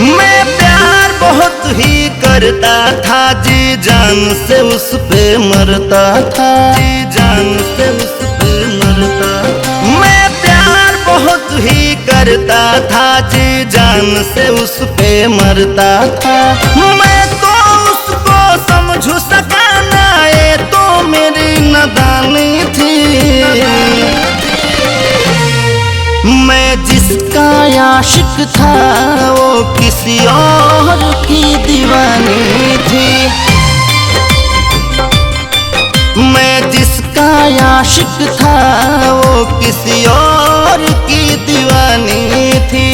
मैं प्यार बहुत ही करता था, जी जान से उस पे मरता था, जी जान से उस पे मरता था। मैं प्यार बहुत ही करता था, जी जान से उस पे मरता था। मैं तो उसको समझ सका ना, ये तो मेरी नादानी थी। मैं जिसका आशिक था वो किसी और की दीवानी थी। मैं जिसका आशिक था वो किसी और की दीवानी थी।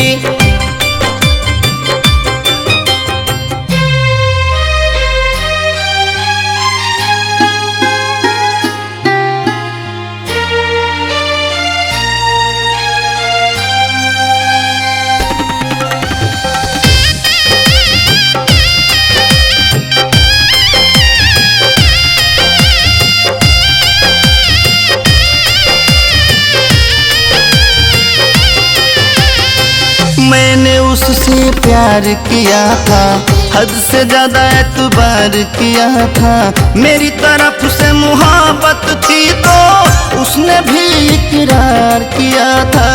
मैंने उससे प्यार किया था, हद से ज्यादा एतबार किया था। मेरी तरफ से मोहब्बत थी तो उसने भी इकरार किया था।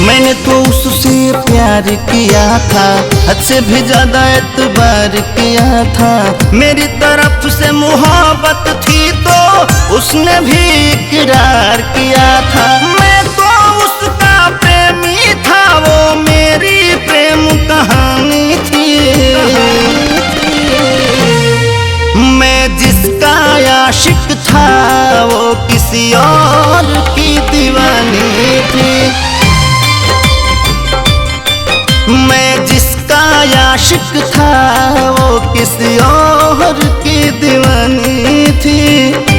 मैंने तो उससे प्यार किया था, हद से भी ज्यादा एतबार किया था। मेरी तरफ से मोहब्बत थी तो उसने भी इकरार किया था। मैं तो उसका प्रेमी था, वो मेरी प्रेम कहानी थी। मैं जिसका आशिक था वो किसी और की दीवानी थी। मैं जिसका आशिक था वो किसी और की दीवानी थी।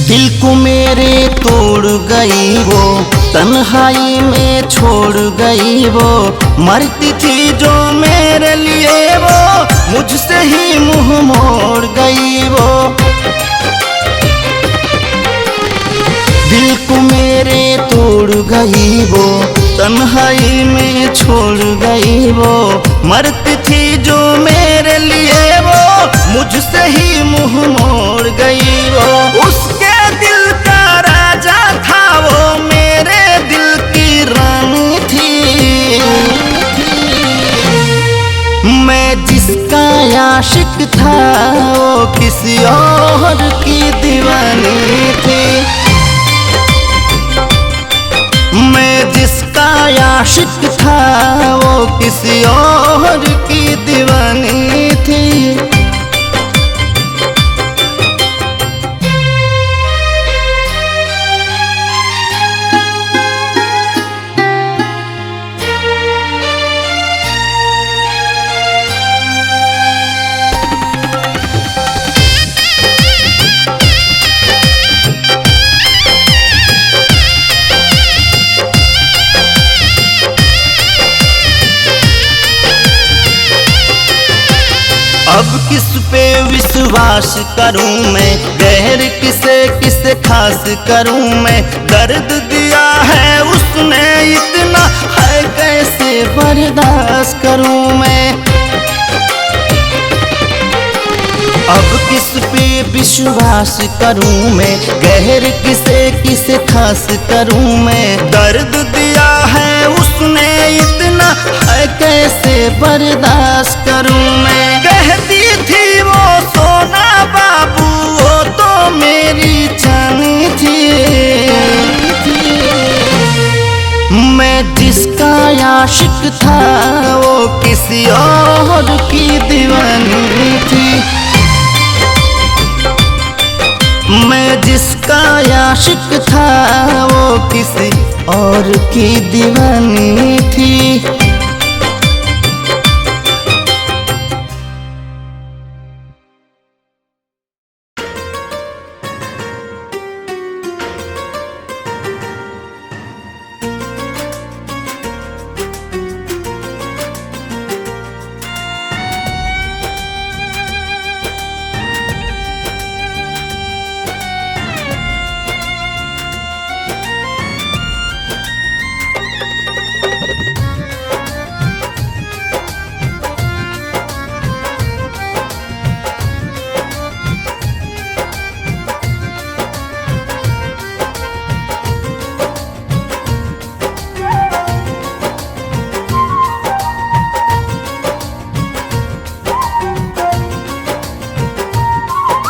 दिल को मेरे तोड़ गई वो, तन्हाई में छोड़ गई वो। मरती थी जो मेरे लिए वो, मुझसे ही मुंह मोड़ गई वो। दिल को मेरे तोड़ गई वो, तन्हाई में छोड़ गई वो। मरती थी जो मेरे लिए वो, मुझसे ही मुंह मोड़ गई वो। उसके दिल का राजा था वो, मेरे दिल की रानी थी। मैं जिसका आशिक था वो किसी और की दीवानी थी। मैं जिसका आशिक था वो किसी और की दीवानी थी। अब किस पे विश्वास करूं मैं, गैर किसे खास करूं मैं। दर्द दिया है उसने इतना, है कैसे बर्दाश्त करूं मैं। अब किस पे विश्वास करूं मैं, गैर किसे खास करूं मैं। दर्द दिया है उसने इतना, है कैसे बर्दाश्त करूं मैं। कहती थी वो सोना बाबू, वो तो मेरी जानी थी। मैं जिसका आशिक था वो किसी और की दीवानी थी। मैं जिसका आशिक था वो किसी और की दीवानी थी।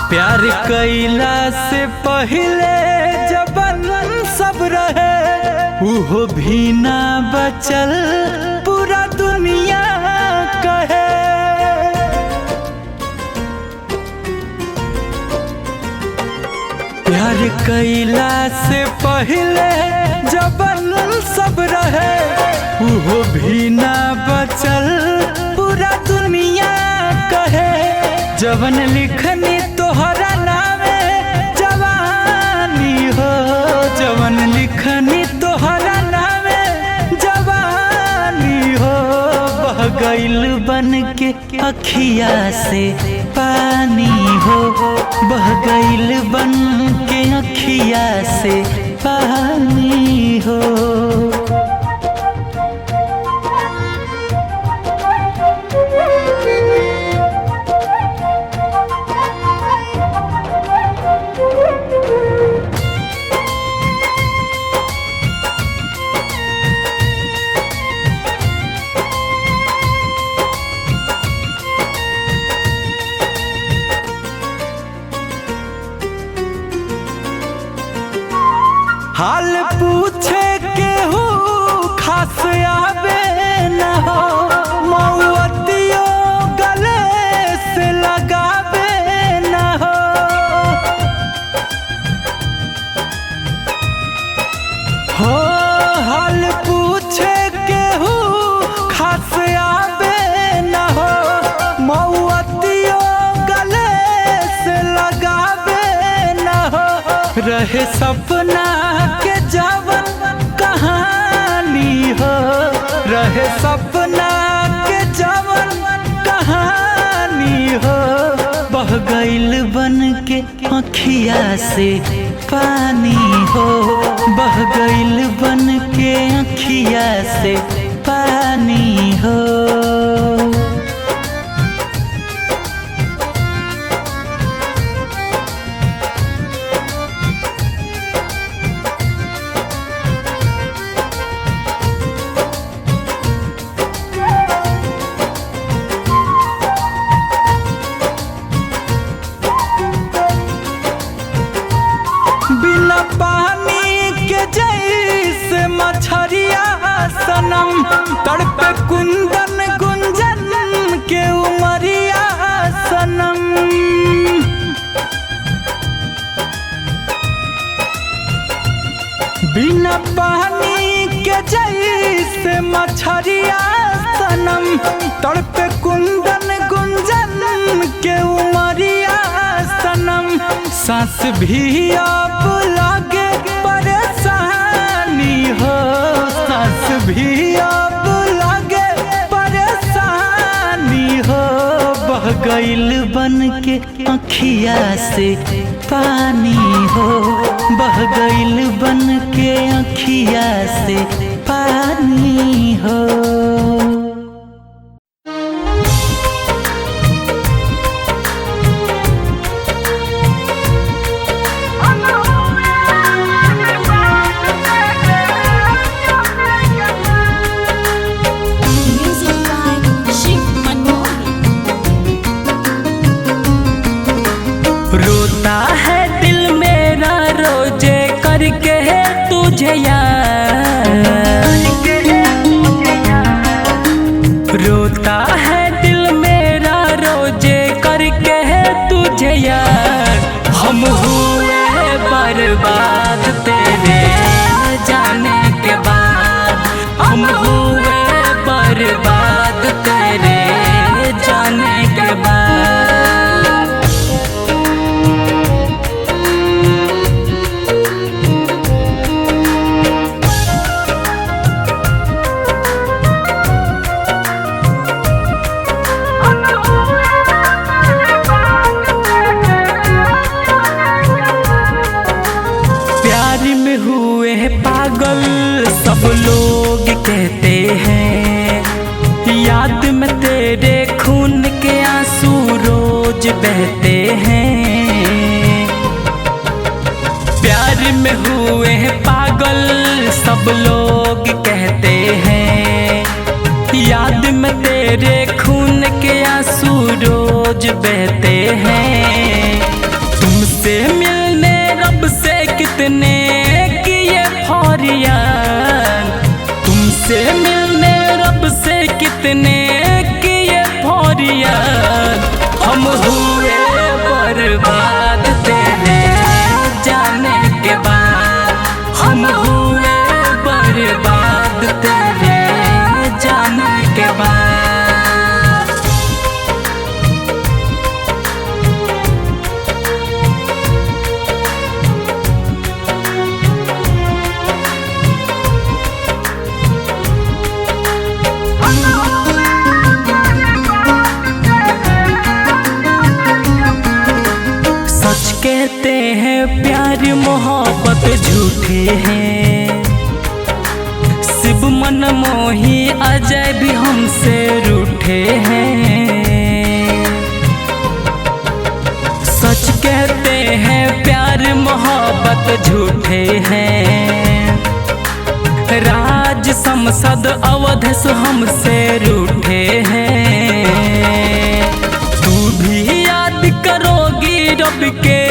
प्यार कैला से पहले जबन सब रहे उहो भी ना बचल पूरा दुनिया कहे। प्यार कैला से पहले जबन सब रहे उहो भी ना बचल पूरा दुनिया कहे। जवन लिखनी तोहरा नामे जवानी हो, जवन लिखनी तोहरा नामे जवानी हो। बह गइल बन के अखिया से पानी हो, बह गइल बन के अखिया से पानी हो। हाल पूछे केहू खास आवे न हो, मौअतियों गले से लगावे न हो। हाल पूछे केहू खास आवे न हो, मौअतियों गले से लगावे न हो। रहे सपना के जवन कहानी हो, रहे सपना के जवन कहानी हो। बह गइल बन के अखिया से पानी हो, बह गइल बन के अखिया से पानी हो। बिना पानी के जैसे मछरिया सनम, तड़पे कुंदन गुंजन के उमरिया सनम। बिना पानी के जैसे मछरिया सनम, तड़पे कुंदन गुंजन के उमरिया सनम। सांस भी आप लागे परेशानी हो, सांस भी आप लागे परेशानी हो। बह गइल बन के अखिया से पानी हो, बह गइल बन के अखिया से पानी हो। रोता है दिल मेरा रोजे करके तुझे याद, रोता है दिल मेरा रोजे करके तुझे याद। हम हुए बर्बाद तेरे जाने के बाद, हम हुए बर्बाद तेरे जाने के बाद। प्यार में हुए पागल सब लोग कहते हैं, याद में तेरे खून के आंसू रोज बहते हैं। प्यार में हुए पागल सब लोग कहते हैं, याद में तेरे खून के आंसू रोज बहते हैं। तुमसे मिलने रब से कितने किए फरियाद, तुमसे मिलने रब से कितने किए फरियाद। हम हुए बर्बाद तेरे जाने के बाद, हम हुए बर्बाद तेरे जाने के बाद। सच कहते हैं प्यार मोहब्बत झूठे हैं, शिव मन मोही अजय भी हमसे रूठे हैं। सच कहते हैं प्यार मोहब्बत झूठे हैं, राज संसद अवधेश हमसे रूठे हैं। तू भी याद करोगी रब के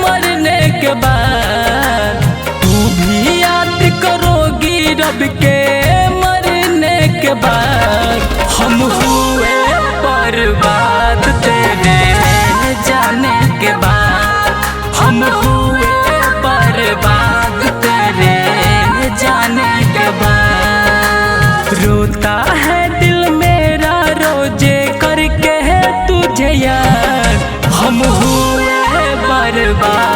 मरने के बाद, तू भी याद करोगी रब के मरने के बाद। हम हुए बर्बाद तेरे जाने के बाद, हम हुए बर्बाद तेरे जाने के बाद। रोता है दिल मेरा रोजे करके है तुझे याद, हम हुए बर्बाद